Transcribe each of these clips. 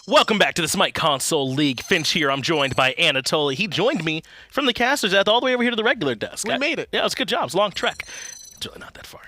Welcome back to the SMITE Console League. Finch here. I'm joined by Anatoly. He joined me from the caster's death all the way over here to the regular desk. We made it. Yeah, it was a good job. It was a long trek. It's really not that far.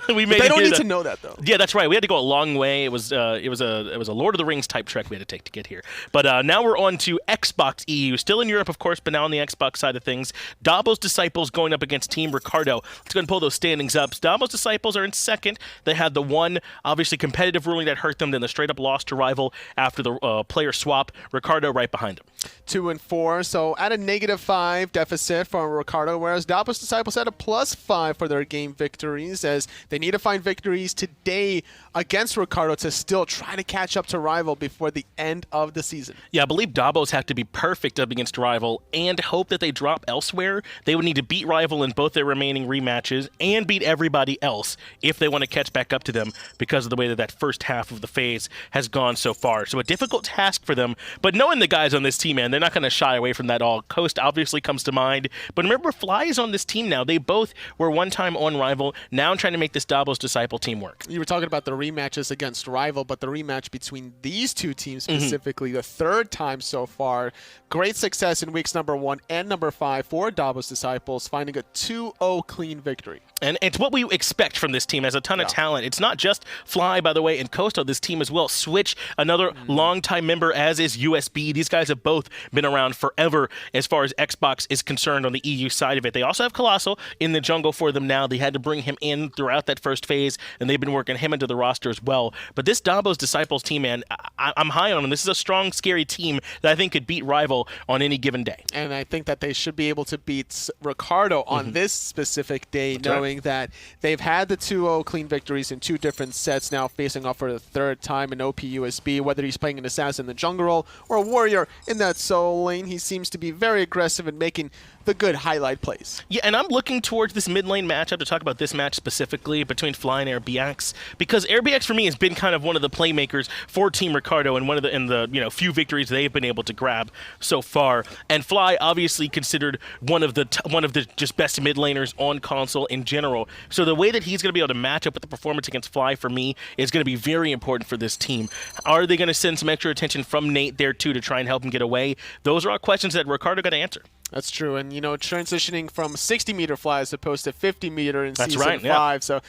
We made they it don't here need to know that, though. Yeah, that's right. We had to go a long way. It was a Lord of the Rings type trek we had to take to get here. But now we're on to Xbox EU. Still in Europe, of course, but now on the Xbox side of things. Dobbos Disciples going up against Team Ricardo. Let's go and pull those standings up. Dobbos Disciples are in second. They had the one, obviously, competitive ruling that hurt them, then the straight-up loss to Rival after the player swap. Ricardo right behind them. 2 and 4, so at a -5 deficit for Ricardo, whereas Dobbos Disciples had a +5 for their game victories, as they need to find victories today against Ricardo to still try to catch up to Rival before the end of the season. Yeah, I believe Dobbos have to be perfect up against Rival and hope that they drop elsewhere. They would need to beat Rival in both their remaining rematches and beat everybody else if they want to catch back up to them because of the way that first half of the phase has gone so far. So a difficult task for them, but knowing the guys on this team, man, they're not going to shy away from that all. Coast obviously comes to mind, but remember, Fly is on this team now. They both were one time on Rival, now trying to make this Dobbos Disciple team work. You were talking about the rematches against Rival, but the rematch between these two teams specifically, the third time so far. Great success in weeks number 1 and number 5 for Dobbos Disciples, finding a 2-0 clean victory. And it's what we expect from this team. Has a ton of talent. It's not just Fly, by the way, and Coast on this team as well. Switch, another longtime member, as is USB. These guys have both been around forever as far as Xbox is concerned on the EU side of it. They also have Colossal in the jungle for them now. They had to bring him in throughout that first phase, and they've been working him into the roster as well. But this Dobbos Disciples team, man, I'm high on them. This is a strong, scary team that I think could beat Rival on any given day. And I think that they should be able to beat Ricardo on this specific day, knowing that they've had the 2-0 clean victories in 2 different sets, now facing off for the third time in OP USB. Whether he's playing an assassin in the jungle role or a warrior in that solo lane, he seems to be very aggressive and making the good highlight plays. Yeah, and I'm looking towards this mid lane matchup to talk about this match specifically between Fly and AirBX, because AirBX for me has been kind of one of the playmakers for Team Ricardo and one of the few victories they've been able to grab so far. And Fly obviously considered one of the just best mid laners on console in general. So the way that he's going to be able to match up with the performance against Fly for me is going to be very important for this team. Are they going to send some extra attention from Nate there too to try and help him get away? Those are all questions that Ricardo got to answer. That's true, and transitioning from 60-meter Fly as opposed to 50-meter in Season 5, yeah. so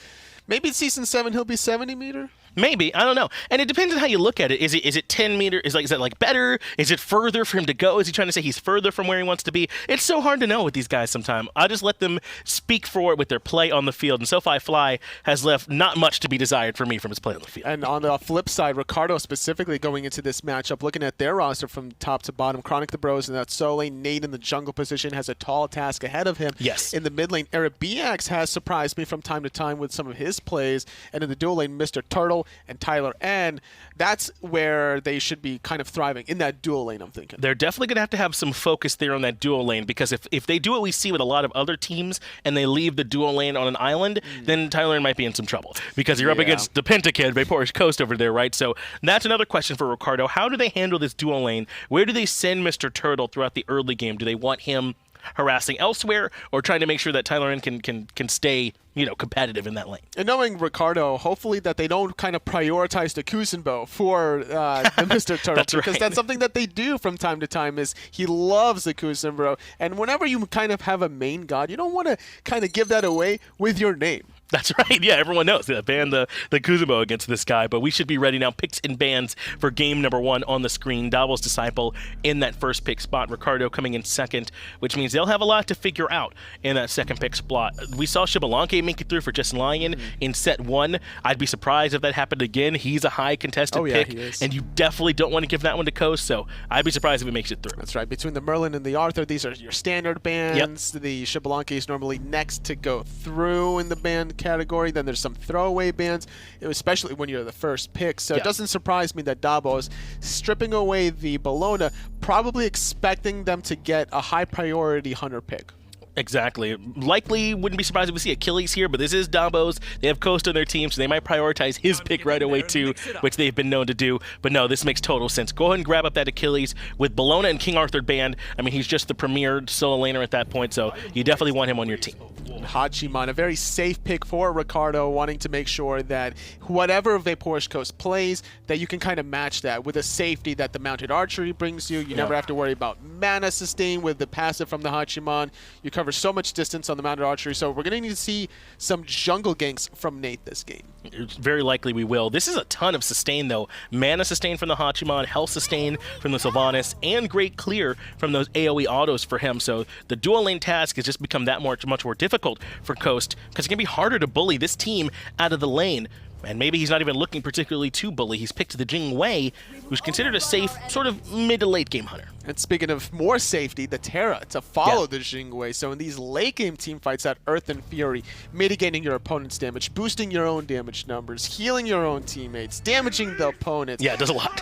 maybe in Season 7 he'll be 70-meter? Maybe. I don't know. And it depends on how you look at it. Is it 10 meters? Is that like better? Is it further for him to go? Is he trying to say he's further from where he wants to be? It's so hard to know with these guys sometimes. I just let them speak for it with their play on the field. And SoFi Fly has left not much to be desired for me from his play on the field. And on the flip side, Ricardo specifically going into this matchup, looking at their roster from top to bottom, Chronic the Bros in that solo lane, Nate in the jungle position has a tall task ahead of him. Yes. In the mid lane, AirBX has surprised me from time to time with some of his plays. And in the dual lane, Mr. Turtle and Tyler. And that's where they should be kind of thriving, in that dual lane, I'm thinking. They're definitely going to have some focus there on that dual lane, because if they do what we see with a lot of other teams and they leave the dual lane on an island, then Tyler might be in some trouble, because you're up against the Pentakid, Vaporish Coast over there, right? So that's another question for Ricardo. How do they handle this dual lane? Where do they send Mr. Turtle throughout the early game? Do they want him harassing elsewhere, or trying to make sure that Tyler can stay competitive in that lane? And knowing Ricardo, hopefully that they don't kind of prioritize the Kuzenbo for the Mr. Turtle. That's because right. that's something that they do from time to time, is he loves the Kuzenbo. And whenever you kind of have a main god, you don't want to kind of give that away with your name. That's right. Yeah, everyone knows that. Ban the Kuzumo against this guy, but we should be ready now. Picks and bans for game number 1 on the screen. Dobbos Disciple in that first pick spot. Ricardo coming in second, which means they'll have a lot to figure out in that second pick spot. We saw Shibalanke make it through for Just Lion in set 1. I'd be surprised if that happened again. He's a high contested pick, he is. and you definitely don't want to give that one to Coast, so I'd be surprised if it makes it through. That's right. Between the Merlin and the Arthur, these are your standard bans. Yep. The Shibalanke is normally next to go through in the ban category. Then there's some throwaway bans, especially when you're the first pick. So it doesn't surprise me that Dobbos stripping away the Bologna, probably expecting them to get a high priority hunter pick. Exactly. Likely wouldn't be surprised if we see Achilles here, but this is Dobbos. They have Coast on their team, so they might prioritize his pick right away too, which they've been known to do. But no, this makes total sense. Go ahead and grab up that Achilles with Bologna and King Arthur banned. I mean, he's just the premier solo laner at that point, so you definitely want him on your team. Hachiman, a very safe pick for Ricardo, wanting to make sure that whatever Vaporish Coast plays, that you can kind of match that with a safety that the mounted archery brings you. You never have to worry about mana sustain with the passive from the Hachiman. You cover so much distance on the mounted archery, so we're going to need to see some jungle ganks from Nate this game. It's very likely we will. This is a ton of sustain, though. Mana sustain from the Hachiman, health sustain from the Sylvanas, and great clear from those AoE autos for him. So the dual lane task has just become that much more difficult for Coast, because it can be harder to bully this team out of the lane. And maybe he's not even looking particularly to bully. He's picked the Jing Wei, who's considered a safe sort of mid to late game hunter. And speaking of more safety, the Terra to follow the Jing Wei. So in these late game team fights at Earth and Fury, mitigating your opponent's damage, boosting your own damage numbers, healing your own teammates, damaging the opponents. Yeah, it does a lot.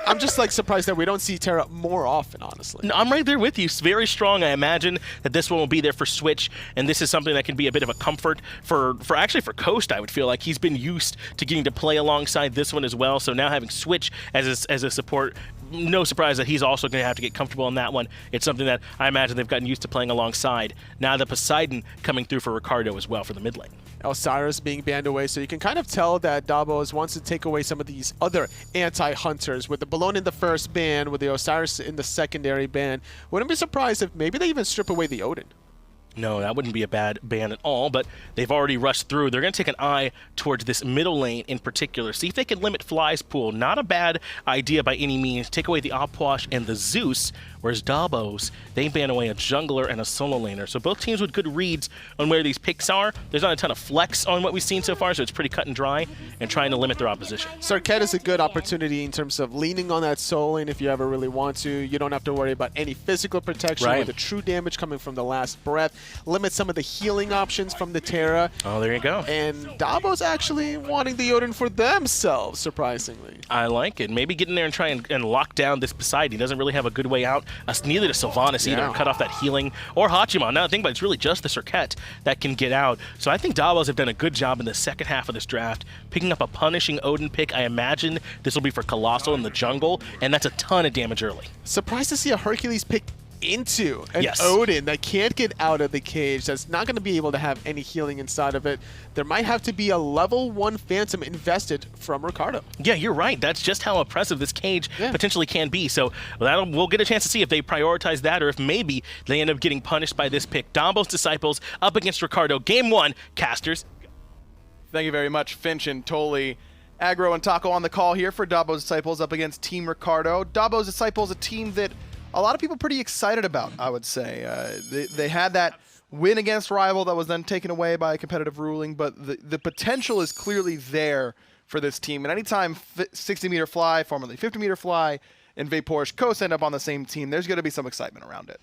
I'm just like surprised that we don't see Terra more often, honestly. No, I'm right there with you. It's very strong. I imagine that this one will be there for Switch, and this is something that can be a bit of a comfort for Coast. I would feel like he's been used to getting to play alongside this one as well. So now having Switch as a support, no surprise that he's also going to have to get comfortable in that one. It's something that I imagine they've gotten used to playing alongside. Now the Poseidon coming through for Ricardo as well for the mid lane. Osiris being banned away, so you can kind of tell that Dobbos wants to take away some of these other anti-hunters. With the Bologna in the first ban, with the Osiris in the secondary ban, wouldn't be surprised if maybe they even strip away the Odin. No, that wouldn't be a bad ban at all, but they've already rushed through. They're going to take an eye towards this middle lane in particular. See if they can limit Fly's pool. Not a bad idea by any means. Take away the Opwash and the Zeus, whereas Dobbos, they ban away a jungler and a solo laner. So both teams with good reads on where these picks are. There's not a ton of flex on what we've seen so far, so it's pretty cut and dry and trying to limit their opposition. Sarkhet is a good opportunity in terms of leaning on that solo lane if you ever really want to. You don't have to worry about any physical protection with the true damage coming from the last breath. Limit some of the healing options from the Terra. Oh, there you go. And Dobbos actually wanting the Odin for themselves, surprisingly. I like it. Maybe get in there and try and lock down this Poseidon. He doesn't really have a good way out. Neither does Sylvanas either. Cut off that healing. Or Hachiman. Now, think about it, it's really just the Sarkhet that can get out. So I think Dobbos have done a good job in the second half of this draft, picking up a punishing Odin pick. I imagine this will be for Colossal in the jungle, and that's a ton of damage early. Surprised to see a Hercules pick into an Odin that can't get out of the cage, that's not going to be able to have any healing inside of it. There might have to be a level 1 Phantom invested from Ricardo. Yeah, you're right. That's just how oppressive this cage potentially can be. So we'll get a chance to see if they prioritize that or if maybe they end up getting punished by this pick. Dobbos Disciples up against Ricardo. Game 1, casters. Thank you very much, Finch and Toli. Aggro and Taco on the call here for Dobbos Disciples up against Team Ricardo. Dobbos Disciples, a team that a lot of people pretty excited about, I would say. They had that win against Rival that was then taken away by a competitive ruling, but the potential is clearly there for this team. And anytime 60-meter Fly, formerly 50-meter Fly, and Vaporish Coast end up on the same team, there's going to be some excitement around it.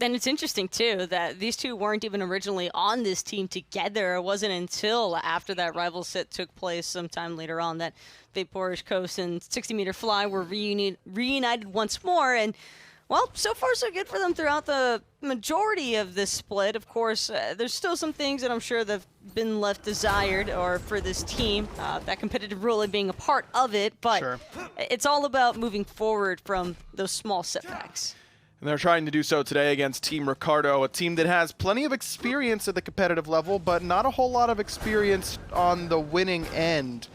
And it's interesting, too, that these two weren't even originally on this team together. It wasn't until after that rival set took place sometime later on that Vaporish Coast and 60-meter Fly were reunited once more. And well, so far so good for them throughout the majority of this split. Of course, there's still some things that I'm sure that have been left desired or for this team, that competitive ruling being a part of it, but it's all about moving forward from those small setbacks. And they're trying to do so today against Team Ricardo, a team that has plenty of experience at the competitive level, but not a whole lot of experience on the winning end,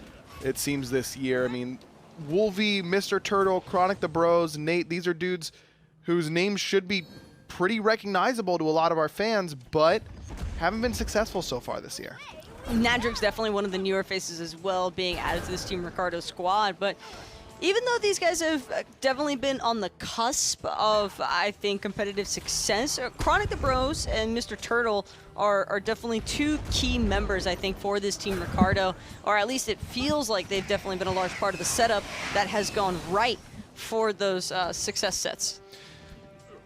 it seems, this year. I mean, Wolvie, Mr. Turtle, Chronic the Bros, Nate, these are dudes whose names should be pretty recognizable to a lot of our fans, but haven't been successful so far this year. Nadric's definitely one of the newer faces as well, being added to this Team Ricardo squad, but even though these guys have definitely been on the cusp of, I think, competitive success, Chronic the Bros and Mr. Turtle are definitely two key members, I think, for this Team Ricardo, or at least it feels like they've definitely been a large part of the setup that has gone right for those success sets.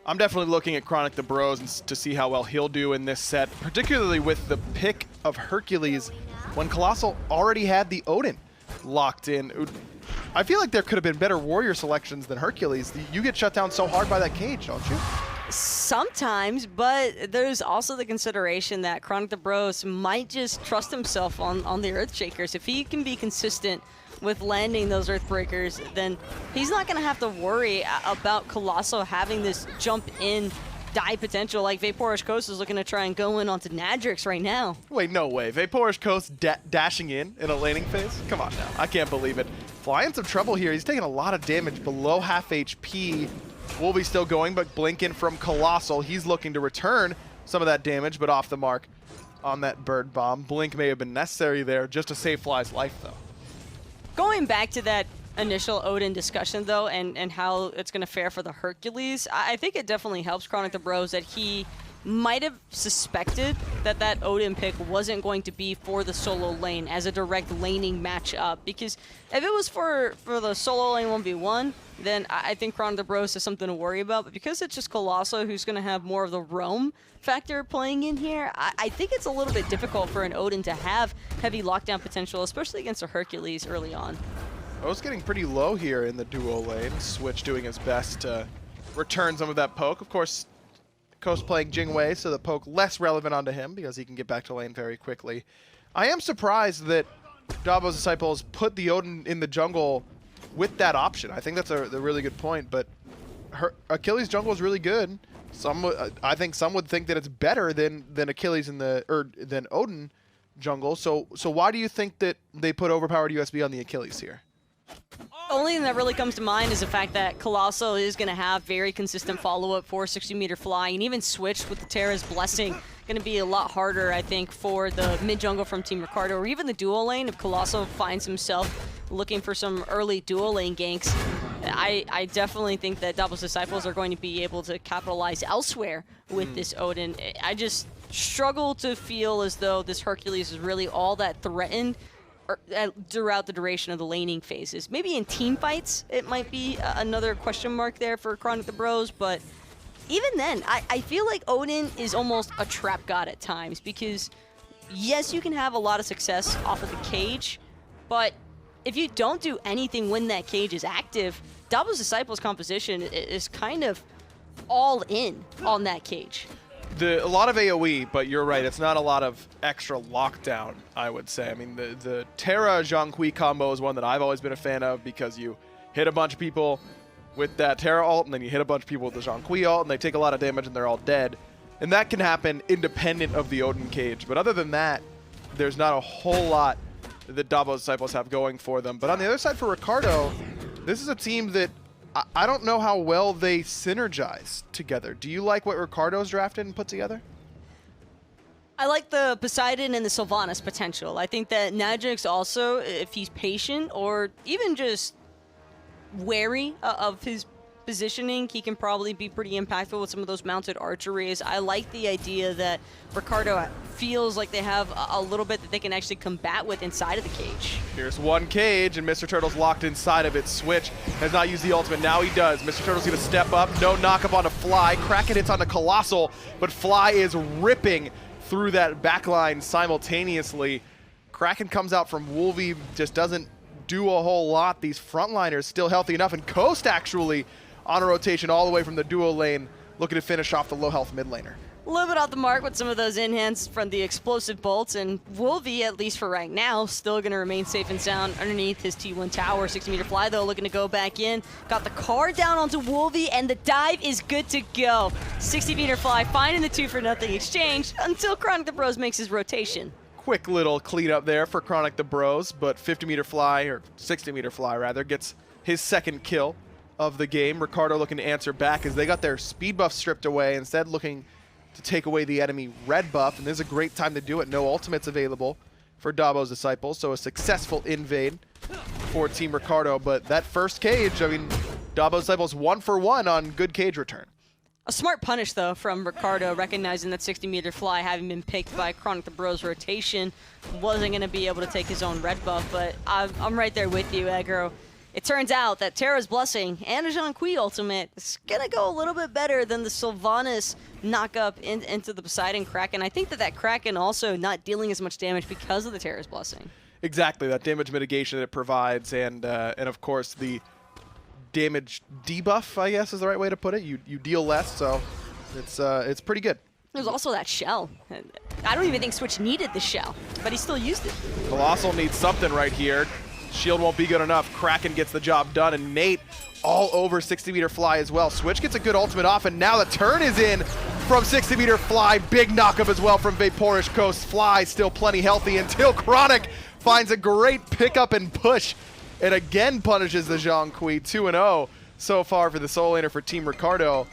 I'm definitely looking at Chronic the Bros to see how well he'll do in this set, particularly with the pick of Hercules when Colossal already had the Odin locked in. I feel like there could have been better warrior selections than Hercules. You get shut down so hard by that cage, don't you? Sometimes, but there's also the consideration that Chronic the Bros might just trust himself on the Earthshakers. If he can be consistent with landing those Earthbreakers, then he's not going to have to worry about Colossal having this jump in die potential like Vaporish Coast is looking to try and go in onto Nadrix right now. Wait, no way. Vaporish Coast dashing in a laning phase? Come on now. I can't believe it. Fly in some trouble here. He's taking a lot of damage, below half HP. Wolvie still going, but blink in from Colossal. He's looking to return some of that damage, but off the mark on that bird bomb. Blink may have been necessary there just to save Fly's life, though. Going back to that initial Odin discussion, though, and how it's going to fare for the Hercules, I think it definitely helps Chronic the Bros that he might have suspected that that Odin pick wasn't going to be for the solo lane as a direct laning matchup, because if it was for the solo lane 1v1, then I think Chronic the Bros is something to worry about, but because it's just Colossal who's going to have more of the roam factor playing in here, I think it's a little bit difficult for an Odin to have heavy lockdown potential, especially against a Hercules early on. O's getting pretty low here in the duo lane. Switch doing his best to return some of that poke. Of course, Coast playing Jingwei, so the poke less relevant onto him because he can get back to lane very quickly. I am surprised that Dobbos Disciples put the Odin in the jungle with that option. I think that's a really good point, but Achilles jungle is really good. I think some would think that it's better than Achilles than Odin jungle. So why do you think that they put overpowered USB on the Achilles here? The only thing that really comes to mind is the fact that Colossal is going to have very consistent follow-up for 60-meter fly, and even switched with the Terra's Blessing. Going to be a lot harder, I think, for the mid-jungle from Team Ricardo, or even the dual lane if Colossal finds himself looking for some early dual lane ganks. I definitely think that Dobbos Disciples are going to be able to capitalize elsewhere with this Odin. I just struggle to feel as though this Hercules is really all that threatened throughout the duration of the laning phases. Maybe in team fights, it might be another question mark there for Chronic the Bros, but even then, I feel like Odin is almost a trap god at times, because yes, you can have a lot of success off of the cage, but if you don't do anything when that cage is active, Dobbos Disciples' composition is kind of all in on that cage. A lot of AoE, but you're right, it's not a lot of extra lockdown, I would say. I mean, the Terra Zhang Kui combo is one that I've always been a fan of, because you hit a bunch of people with that Terra ult, and then you hit a bunch of people with the Zhang Kui ult, and they take a lot of damage and they're all dead. And that can happen independent of the Odin cage. But other than that, there's not a whole lot that Dobbos Disciples have going for them. But on the other side for Ricardo, this is a team that I don't know how well they synergize together. Do you like what Ricardo's drafted and put together? I like the Poseidon and the Sylvanas potential. I think that Nadrix also, if he's patient or even just wary of his positioning, he can probably be pretty impactful with some of those mounted archeries. I like the idea that Ricardo feels like they have a little bit that they can actually combat with inside of the cage. Here's one cage, and Mr. Turtle's locked inside of it. Switch has not used the ultimate. Now he does. Mr. Turtle's going to step up. No knock-up onto Fly. Kraken hits onto Colossal, but Fly is ripping through that backline simultaneously. Kraken comes out from Wolvie, just doesn't do a whole lot. These frontliners still healthy enough, and Coast actually on a rotation all the way from the duo lane, looking to finish off the low-health mid laner. A little bit off the mark with some of those in-hands from the explosive bolts, and Wolvie, at least for right now, still going to remain safe and sound underneath his T1 tower. 60-meter fly, though, looking to go back in. Got the card down onto Wolvie, and the dive is good to go. 60-meter fly, finding the 2-for-0 exchange until Chronic the Bros makes his rotation. Quick little cleanup there for Chronic the Bros, but 50-meter fly, or 60-meter fly rather, gets his second kill of the game. Ricardo looking to answer back as they got their speed buff stripped away, instead looking to take away the enemy red buff, and this is a great time to do it. No ultimates available for Dobbos Disciples, so a successful invade for Team Ricardo, but that first cage, I mean, Dobbos Disciples 1 for 1 on good cage return. A smart punish, though, from Ricardo, recognizing that 60-meter fly, having been picked by Chronic the Bros rotation, wasn't going to be able to take his own red buff, but I'm right there with you, Aggro. It turns out that Terra's Blessing and a Zhang Kui ultimate is going to go a little bit better than the Sylvanas knock-up into the Poseidon Kraken. I think that Kraken also not dealing as much damage because of the Terra's Blessing. Exactly, that damage mitigation that it provides, and of course the damage debuff, I guess is the right way to put it. You deal less, so It's pretty good. There's also that shell. I don't even think Switch needed the shell, but he still used it. Colossal needs something right here. Shield won't be good enough. Kraken gets the job done, and Nate all over 60-meter fly as well. Switch gets a good ultimate off, and now the turn is in from 60-meter fly. Big knockup as well from Vaporish Coast. Fly still plenty healthy until Chronic finds a great pickup and push, and again punishes the Zhang Kui. 2-0 so far for the solo laner for Team Ricardo.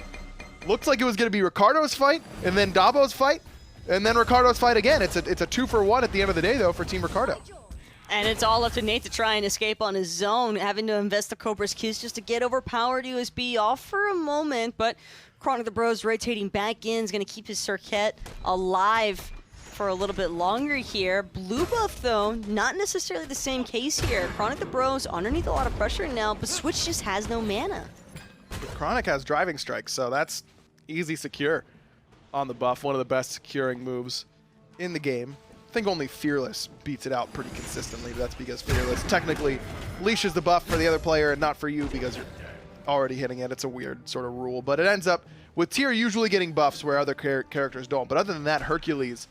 Looked like it was going to be Ricardo's fight, and then Dobbos' fight, and then Ricardo's fight again. It's a 2-for-1 at the end of the day, though, for Team Ricardo. And it's all up to Nate to try and escape on his own, having to invest the Cobra's Kiss just to get overpowered USB off for a moment. But Chronic the Bros rotating back in is going to keep his Circuit alive for a little bit longer here. Blue buff, though, not necessarily the same case here. Chronic the Bros underneath a lot of pressure now, but Switch just has no mana. Chronic has Driving Strike, so that's easy secure on the buff. One of the best securing moves in the game. I think only Fearless beats it out pretty consistently, but that's because Fearless technically leashes the buff for the other player and not for you because you're already hitting it. It's a weird sort of rule, but it ends up with Tyr usually getting buffs where other characters don't. But other than that, Hercules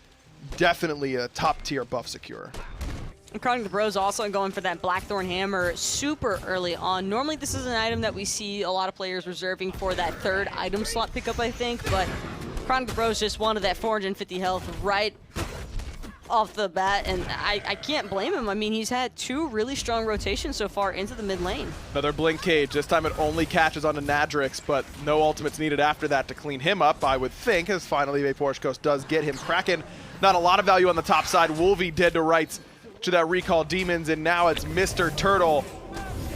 definitely a top tier buff securer. And Chronic the Bros also going for that Blackthorn Hammer super early on. Normally this is an item that we see a lot of players reserving for that third item slot pickup, I think, but Chronic the Bros just wanted that 450 health right off the bat, and I can't blame him. I mean, he's had 2 really strong rotations so far into the mid lane. Another Blink Cage. This time it only catches onto Nadrix, but no ultimates needed after that to clean him up, I would think, as finally Vaporish Coast does get him. Kraken, not a lot of value on the top side. Wolvie dead to rights to that Recall Demons, and now it's Mr. Turtle.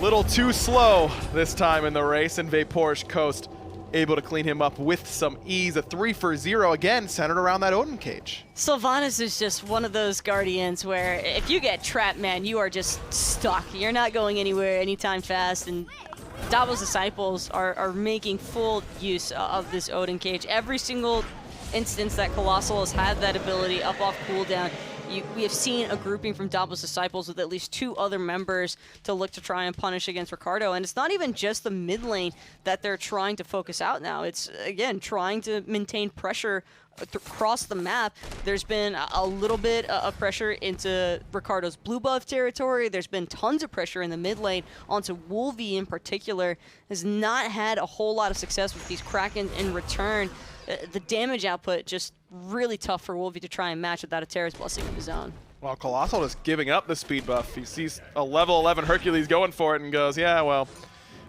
Little too slow this time in the race, and Vaporish Coast able to clean him up with some ease. A 3-for-0 again, centered around that Odin Cage. Sylvanas is just one of those Guardians where if you get trapped, man, you are just stuck. You're not going anywhere anytime fast, and Dobbos Disciples are making full use of this Odin Cage. Every single instance that Colossal has had that ability up off cooldown, we have seen a grouping from Dobbos Disciples with at least 2 other members to look to try and punish against Ricardo. And it's not even just the mid lane that they're trying to focus out now. It's, again, trying to maintain pressure across the map. There's been a little bit of pressure into Ricardo's blue buff territory. There's been tons of pressure in the mid lane onto Wolvie in particular. Has not had a whole lot of success with these Kraken in return. The damage output just really tough for Wolvie to try and match without a Terra's Blessing of his own. Well, Colossal is giving up the speed buff. He sees a level 11 Hercules going for it and goes, yeah, well,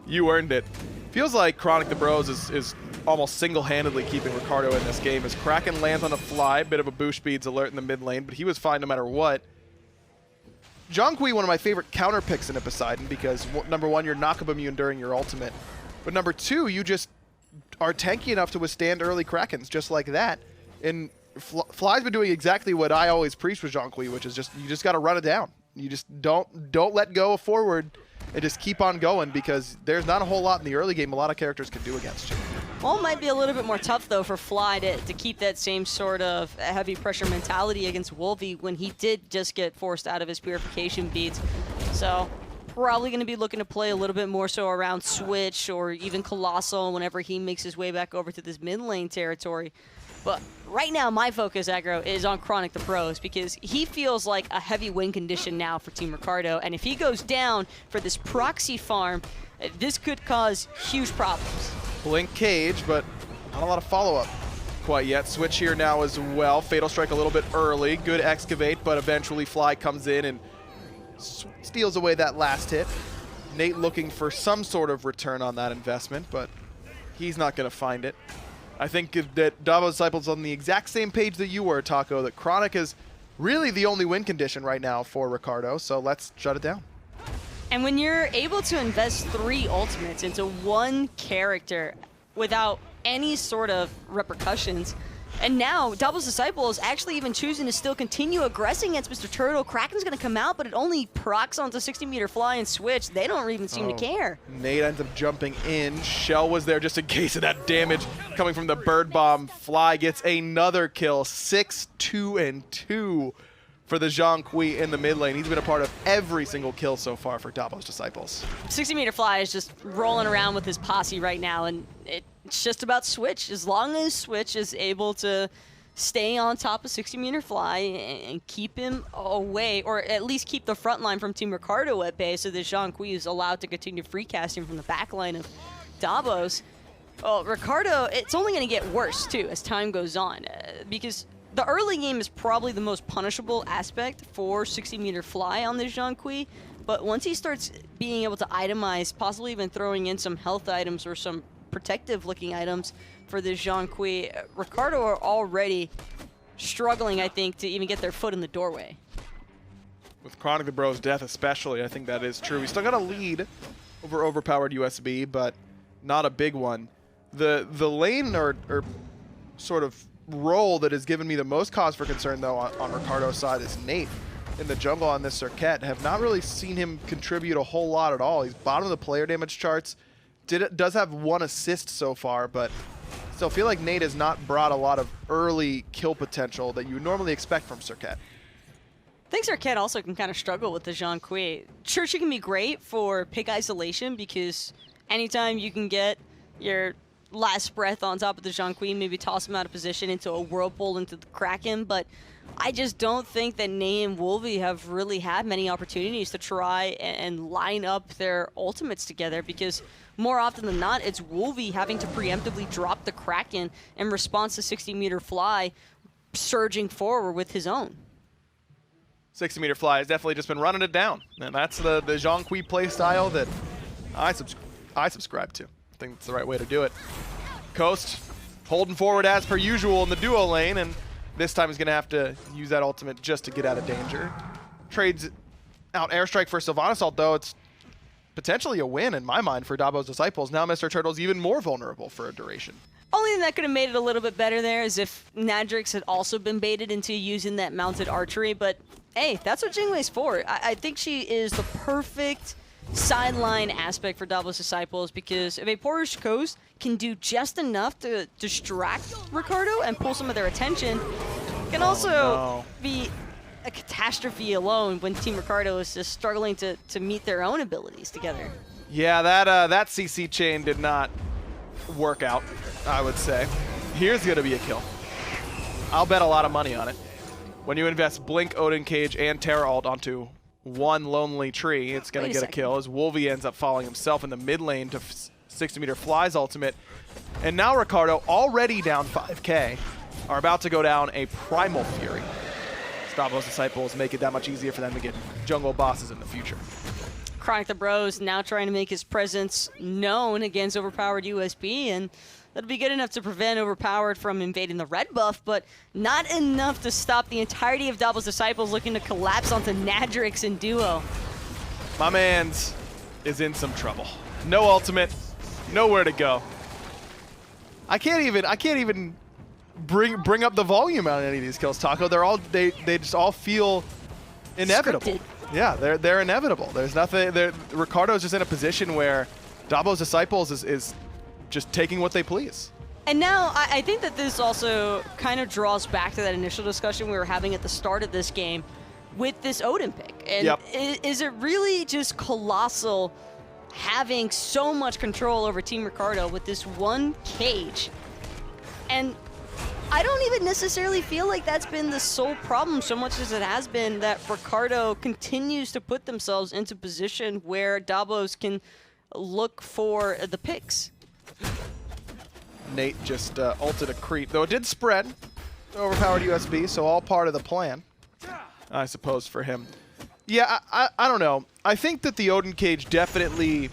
you earned it. Feels like Chronic the Bros is almost single-handedly keeping Ricardo in this game as Kraken lands on a fly, bit of a boost speeds alert in the mid lane, but he was fine no matter what. Zhang Kui, one of my favorite counter picks into Poseidon because, number 1, you're knock-up immune during your ultimate, but number 2, you just are tanky enough to withstand early Krakens just like that. And Fly's been doing exactly what I always preach with Zhang Kui, which is just you just got to run it down. You just don't let go of forward and just keep on going because there's not a whole lot in the early game a lot of characters can do against you. Well, it might be a little bit more tough, though, for Fly to keep that same sort of heavy pressure mentality against Wolvie when he did just get forced out of his purification beads. So probably going to be looking to play a little bit more so around Switch or even Colossal whenever he makes his way back over to this mid lane territory. But right now, my focus, Aggro, is on Chronic the Bros because he feels like a heavy win condition now for Team Ricardo. And if he goes down for this proxy farm, this could cause huge problems. Blink Cage, but not a lot of follow-up quite yet. Switch here now as well. Fatal Strike a little bit early. Good Excavate, but eventually Fly comes in and steals away that last hit. Nate looking for some sort of return on that investment, but he's not going to find it. I think that Dobbos Disciples on the exact same page that you were, Taco, that Chronic is really the only win condition right now for Ricardo, so let's shut it down. And when you're able to invest 3 ultimates into one character without any sort of repercussions, and now Dobbos Disciples actually even choosing to still continue aggressing against Mr. Turtle. Kraken's going to come out, but it only procs onto 60-meter fly and Switch. They don't even seem to care. Nate ends up jumping in. Shell was there just in case of that damage coming from the Bird Bomb. Fly gets another kill. 6-2-2 for the Zhang Kui in the mid lane. He's been a part of every single kill so far for Dobbos Disciples. 60-meter fly is just rolling around with his posse right now, and it's just about Switch. As long as Switch is able to stay on top of 60-meter fly and keep him away, or at least keep the front line from Team Ricardo at bay so that Jean Kui is allowed to continue free casting from the back line of Dobbos. Well, Ricardo, it's only going to get worse, too, as time goes on, because the early game is probably the most punishable aspect for 60-meter fly on this Jean Kui, but once he starts being able to itemize, possibly even throwing in some health items or some protective-looking items for this Jean Kui, Ricardo are already struggling, I think, to even get their foot in the doorway. With Chronic the Bro's death especially, I think that is true. We still got a lead over overpowered USB, but not a big one. The lane or sort of role that has given me the most cause for concern, though, on Ricardo's side is Nate in the jungle on this circuit. Have not really seen him contribute a whole lot at all. He's bottom of the player damage charts. Does have 1 assist so far, but still feel like Nate has not brought a lot of early kill potential that you normally expect from Circuit. I think Circuit also can kind of struggle with the Jean Kui. Sure, she can be great for pick isolation because anytime you can get your last breath on top of the Jean Kui, maybe toss him out of position into a whirlpool into the Kraken, but I just don't think that Nate and Wolvie have really had many opportunities to try and line up their ultimates together, because more often than not, it's Wolvie having to preemptively drop the Kraken in response to 60-meter fly, surging forward with his own. 60-meter fly has definitely just been running it down, and that's the Jean Kui play style that I subscribe to. I think it's the right way to do it. Coast holding forward as per usual in the duo lane, and this time he's going to have to use that ultimate just to get out of danger. Trades out airstrike for Sylvanas Assault, though. It's potentially a win in my mind for Dobbos Disciples. Now Mr. Turtle's even more vulnerable for a duration. Only thing that could have made it a little bit better there is if Nadrix had also been baited into using that mounted archery, but hey, that's what Jinglei's for. I think she is the perfect sideline aspect for Dobbos Disciples, because if a Portage Coast can do just enough to distract Ricardo and pull some of their attention, it can also be a catastrophe alone when Team Ricardo is just struggling to meet their own abilities together. Yeah, that CC chain did not work out, I would say. Here's going to be a kill. I'll bet a lot of money on it. When you invest Blink, Odin Cage, and Terra Ult onto one lonely tree, it's going to get a kill, as Wolvie ends up falling himself in the mid lane to 60-meter Fly's ultimate. And now Ricardo, already down 5k, are about to go down a Primal Fury. Dobbos Disciples make it that much easier for them to get jungle bosses in the future. Chronic the Bros now trying to make his presence known against overpowered USB, and that'll be good enough to prevent overpowered from invading the red buff, but not enough to stop the entirety of Dobbos Disciples looking to collapse onto Nadrix in duo. My man's is in some trouble. No ultimate, nowhere to go. I can't even bring up the volume on any of these kills, Taco. They just all feel inevitable. Scripted. Yeah, they're inevitable. There's nothing. Ricardo's just in a position where Dobbos Disciples is just taking what they please. And now I think that this also kind of draws back to that initial discussion we were having at the start of this game with this Odin pick. And is it really just colossal having so much control over Team Ricardo with this one cage? And I don't even necessarily feel like that's been the sole problem so much as it has been that Ricardo continues to put themselves into position where Dobbos can look for the picks. Nate just ulted a creep, though it did spread overpowered USB, so all part of the plan, I suppose, for him. Yeah, I don't know. I think that the Odin Cage definitely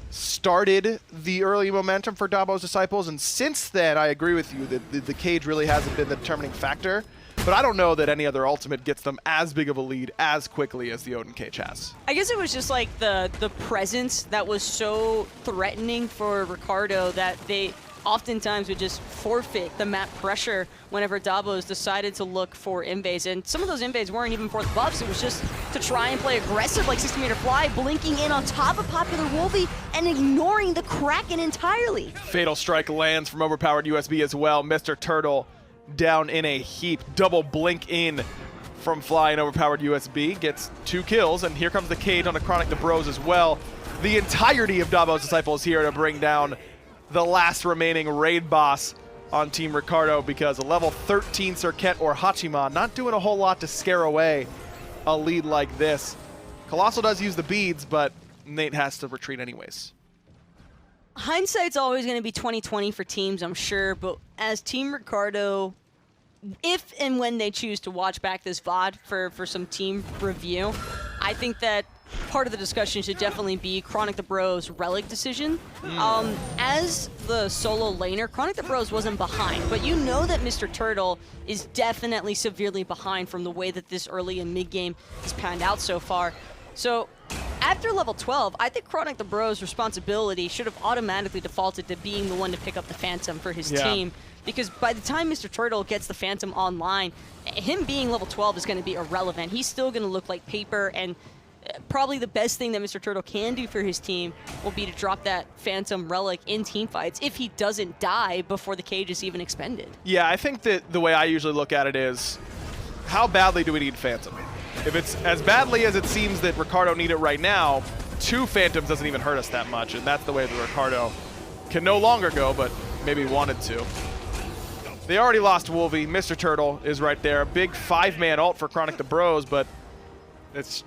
started the early momentum for Dobbos Disciples, and since then, I agree with you that the cage really hasn't been the determining factor, but I don't know that any other ultimate gets them as big of a lead as quickly as the Odin Cage has. I guess it was just like the presence that was so threatening for Ricardo that they oftentimes would just forfeit the map pressure whenever Dobbos decided to look for invades. And some of those invades weren't even for the buffs. It was just to try and play aggressive like 60-meter Fly, blinking in on top of popular Wolvie and ignoring the Kraken entirely. Fatal Strike lands from overpowered USB as well. Mr. Turtle down in a heap. Double blink in from Fly and overpowered USB. Gets 2 kills, and here comes the cage on the Chronic the Bros as well. The entirety of Dobbos Disciples here to bring down the last remaining raid boss on Team Ricardo, because a level 13 Serket or Hachiman not doing a whole lot to scare away a lead like this. Colossal does use the beads, but Nate has to retreat anyways. Hindsight's always going to be 20/20 for teams, I'm sure, but as Team Ricardo, if and when they choose to watch back this VOD for some team review, I think that part of the discussion should definitely be Chronic the Bros' Relic decision. As the solo laner, Chronic the Bros wasn't behind, but you know that Mr. Turtle is definitely severely behind from the way that this early and mid-game has panned out so far. So after level 12, I think Chronic the Bros' responsibility should have automatically defaulted to being the one to pick up the Phantom for his team. Because by the time Mr. Turtle gets the Phantom online, him being level 12 is going to be irrelevant. He's still going to look like paper, and probably the best thing that Mr. Turtle can do for his team will be to drop that Phantom Relic in team fights if he doesn't die before the cage is even expended. Yeah, I think that the way I usually look at it is, how badly do we need Phantom? If it's as badly as it seems that Ricardo need it right now, 2 Phantoms doesn't even hurt us that much, and that's the way that Ricardo can no longer go, but maybe wanted to. They already lost Wolvie. Mr. Turtle is right there. Big 5-man ult for Chronic the Bros, but it's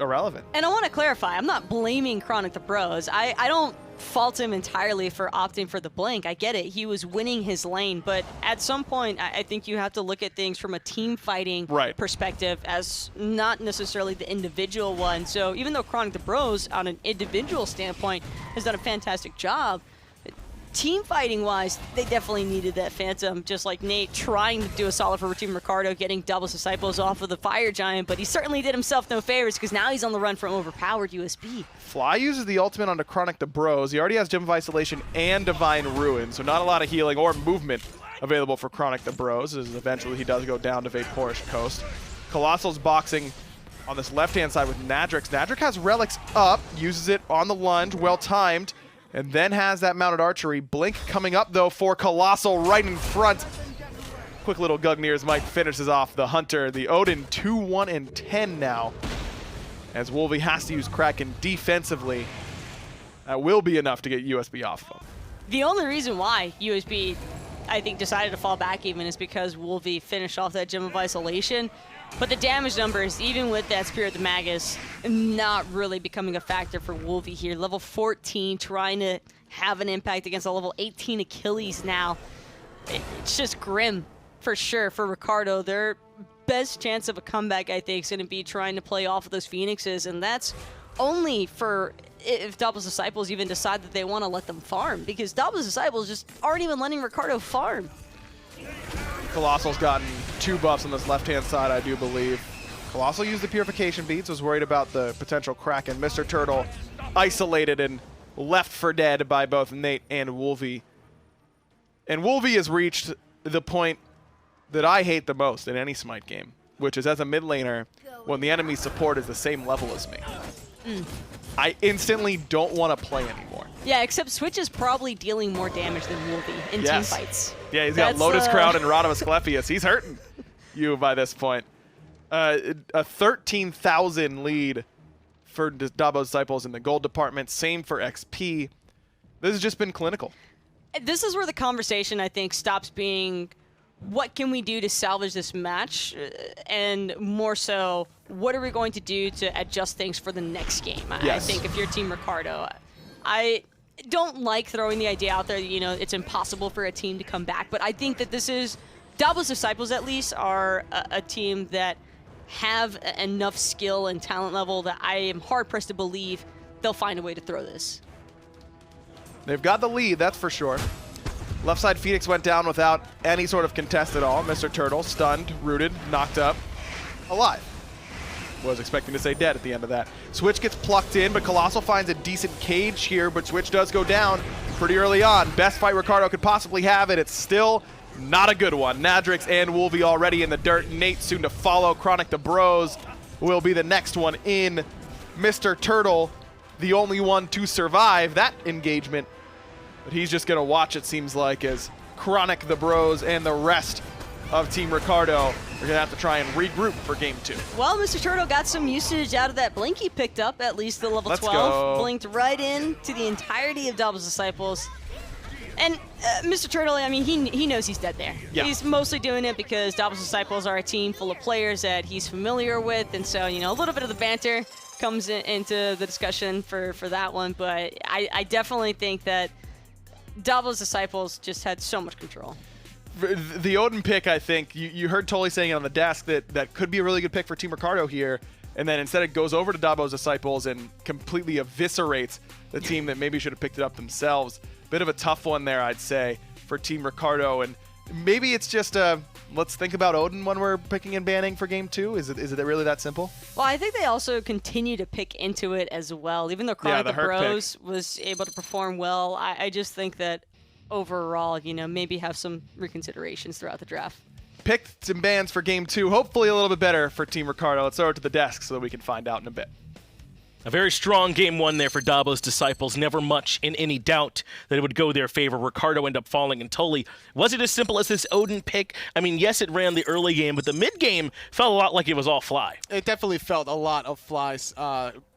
irrelevant. And I want to clarify, I'm not blaming Chronic the Bros. I don't fault him entirely for opting for the blink. I get it. He was winning his lane, but at some point, I think you have to look at things from a team fighting perspective as not necessarily the individual one. So even though Chronic the Bros, on an individual standpoint, has done a fantastic job, team fighting wise, they definitely needed that Phantom, just like Nate trying to do a solid for Team Ricardo, getting Dobbos Disciples off of the Fire Giant, but he certainly did himself no favors because now he's on the run from overpowered USB. Fly uses the ultimate onto Chronic the Bros. He already has Gem of Isolation and Divine Ruin, so not a lot of healing or movement available for Chronic the Bros, as eventually he does go down to Vaporish Coast. Colossal's boxing on this left-hand side with Nadrix. Nadrix has Relics up, uses it on the lunge, well-timed, and then has that mounted archery. Blink coming up, though, for Colossal right in front. Quick little Gugnir's Might finishes off the Hunter. The Odin 2-1-10 now, as Wolvie has to use Kraken defensively. That will be enough to get USB off of him. The only reason why USB, I think, decided to fall back even is because Wolvie finished off that Gem of Isolation. But the damage numbers, even with that Spirit of the Magus, not really becoming a factor for Wolvie here. Level 14, trying to have an impact against a level 18 Achilles now. It's just grim, for sure, for Ricardo. Their best chance of a comeback, I think, is going to be trying to play off of those Phoenixes, and that's only for if Dobbos Disciples even decide that they want to let them farm, because Dobbos Disciples just aren't even letting Ricardo farm. Colossal's gotten 2 buffs on this left-hand side, I do believe. Colossal used the Purification Beads, was worried about the potential Kraken. Mr. Turtle isolated and left for dead by both Nate and Wolvie. And Wolvie has reached the point that I hate the most in any Smite game, which is as a mid laner, when the enemy support is the same level as me. I instantly don't want to play anymore. Yeah, except Switch is probably dealing more damage than Wolvie in team fights. Yeah, he's got Lotus Crown and Rod of Asclepius. He's hurting you by this point. A 13,000 lead for Dobbos Disciples in the gold department. Same for XP. This has just been clinical. This is where the conversation, I think, stops being what can we do to salvage this match, and more so, what are we going to do to adjust things for the next game? I think if you're Team Ricardo, I don't like throwing the idea out there that, you know, it's impossible for a team to come back, but I think that this is, Dobbos Disciples at least are a team that have enough skill and talent level that I am hard-pressed to believe they'll find a way to throw this. They've got the lead, that's for sure. Left side Phoenix went down without any sort of contest at all. Mr. Turtle, stunned, rooted, knocked up, alive. Was expecting to say dead at the end of that. Switch gets plucked in, but Colossal finds a decent cage here, but Switch does go down pretty early on. Best fight Ricardo could possibly have it. It's still not a good one. Nadrix and Wolvie already in the dirt. Nate soon to follow. Chronic the Bros will be the next one in. Mr. Turtle, the only one to survive that engagement. But he's just going to watch, it seems like, as Chronic the Bros and the rest of Team Ricardo are going to have to try and regroup for Game 2. Well, Mr. Turtle got some usage out of that blink he picked up, at least the level 12. Go. Blinked right in to the entirety of Dobbos Disciples. And Mr. Turtle, I mean, he knows he's dead there. Yeah. He's mostly doing it because Dobbos Disciples are a team full of players that he's familiar with, and so, you know, a little bit of the banter comes into the discussion for that one, but I definitely think that Dobbos Disciples just had so much control. The Odin pick, I think, you heard Tolly saying it on the desk that could be a really good pick for Team Ricardo here, and then instead it goes over to Dobbos Disciples and completely eviscerates the team that maybe should have picked it up themselves. Bit of a tough one there, I'd say, for Team Ricardo, and maybe it's just let's think about Odin when we're picking and banning for Game 2. Is it really that simple? Well, I think they also continue to pick into it as well. Even though Chronic the the Herc Bros was able to perform well, I just think that overall, you know, maybe have some reconsiderations throughout the draft. Picked and bans for Game 2. Hopefully a little bit better for Team Ricardo. Let's throw it to the desk so that we can find out in a bit. A very strong game one there for Dobbos Disciples. Never much in any doubt that it would go their favor. Ricardo ended up falling, and Tully. Was it as simple as this Odin pick? I mean, yes, it ran the early game, but the mid game felt a lot like it was all Fly. It definitely felt a lot of Fly's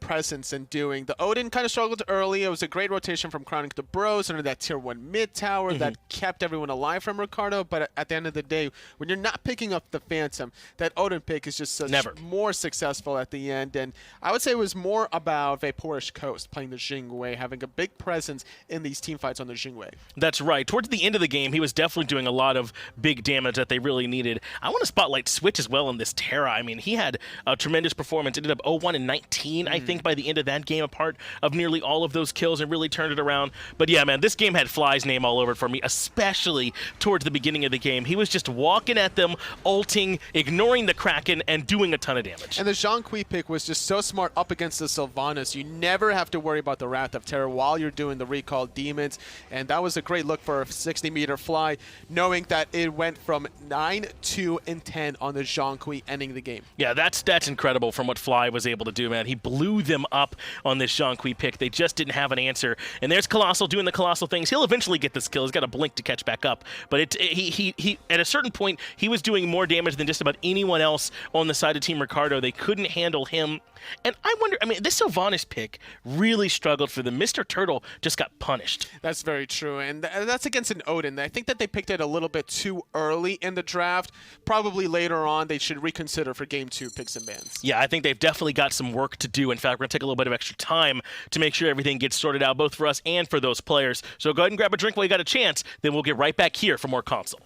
presence in doing. The Odin kind of struggled early. It was a great rotation from Chronic the Bros under that tier 1 mid tower that kept everyone alive from Ricardo. But at the end of the day, when you're not picking up the Phantom, that Odin pick is just more successful at the end. And I would say it was more about Vaporish Coast playing the Jingwei, having a big presence in these team fights on the Jingwei. That's right. Towards the end of the game, he was definitely doing a lot of big damage that they really needed. I want to spotlight Switch as well in this Terra. I mean, he had a tremendous performance. Ended up 0-1-19, I think, by the end of that game, a part of nearly all of those kills, and really turned it around. But yeah, man, this game had Fly's name all over it for me, especially towards the beginning of the game. He was just walking at them, ulting, ignoring the Kraken, and doing a ton of damage. And the Zhang Kui pick was just so smart up against the Sylvanas. You never have to worry about the Wrath of Terror while you're doing the Recall Demons. And that was a great look for a 60-meter Fly, knowing that it went from 9, 2, and 10 on the Zhang Kui, ending the game. Yeah, that's incredible from what Fly was able to do, man. He blew them up on this Zhang Kui pick. They just didn't have an answer. And there's Colossal doing the Colossal things. He'll eventually get this kill. He's got a blink to catch back up. But he at a certain point, he was doing more damage than just about anyone else on the side of Team Ricardo. They couldn't handle him. And I wonder, I mean, this Sylvanas pick really struggled for them. Mr. Turtle just got punished. That's very true, and that's against an Odin. I think that they picked it a little bit too early in the draft. Probably later on, they should reconsider for Game 2 picks and bans. Yeah, I think they've definitely got some work to do. In fact, we're going to take a little bit of extra time to make sure everything gets sorted out, both for us and for those players. So go ahead and grab a drink while you got a chance, then we'll get right back here for more console.